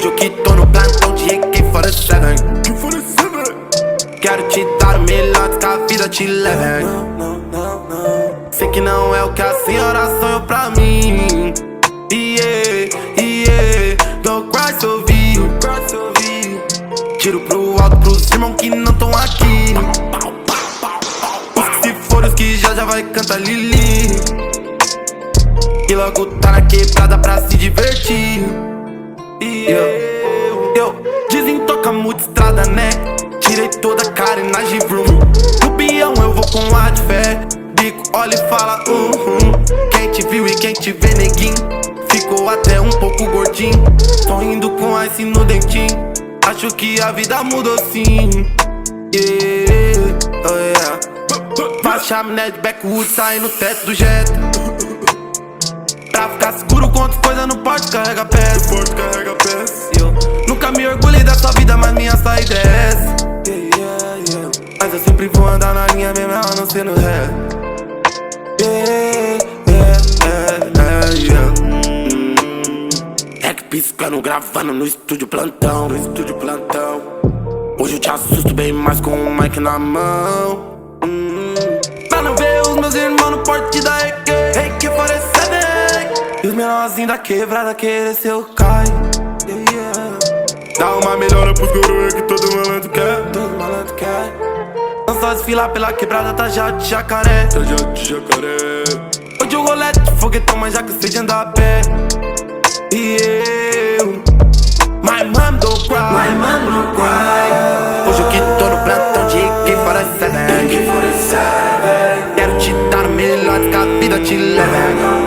Hoje eu que tô no plantão de AK-47. Quero te dar o melhor que a vida te leve. Sei que não é o que a senhora sonhou pra mim. Don't cry, se ouvir. Tiro pro alto pros irmãos que não tão aqui. Os que se for, os que já vai cantar Lili. E logo tá na quebrada pra se divertir. Eu desentoca muito estrada, né? Tirei toda a carenagem vroom. No peão eu vou com ar de fé. Bico, olha e fala Quem te viu e quem te vê, neguinho, ficou até um pouco gordinho. Tô indo com ice no dentinho. Acho que a vida mudou sim. Oh yeah. Faz chaminé de backwood, sai no teto do jet. Pra ficar seguro, conto coisa no porte, carrega peça. Eu nunca me orgulhei da sua vida, mas minha saída é essa. Mas eu sempre vou andar na linha mesmo, ela não sendo ré. Rec piscando, gravando no estúdio plantão. Hoje eu te assusto bem mais com o mic na mão. Pra não ver os meus irmãos no porte da AK-47. E os menorzinhos da quebrada querer ser o Kai. Dá uma melhora pros coroa que todo malandro quer. Não só desfilar pela quebrada, tá já de jacaré. Hoje o rolê de foguetão, mas já cansei de andar a pé. E eu, my mom don't cry. Hoje eu que tô no plantão de AK-47. Quero te dar o melhor que a vida te leve.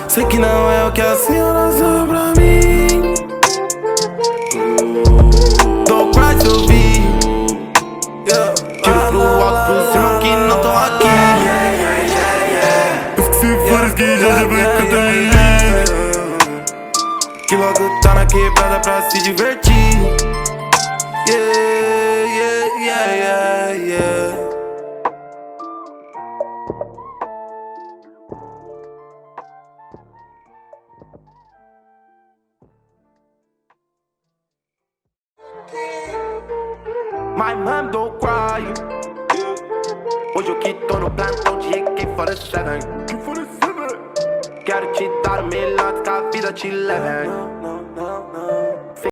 Sei que não é o que a senhora sonhou pra mim. Don't cry, se ouvir. Tiro pro alto pros irmãos que não tão aqui. Os que se for, os que já vai cantar Lili. Que logo tá na quebrada pra se divertir. My mom don't cry. Hoje eu que tô no plantão de AK-47. Quero te dar o melhor que a vida te leve.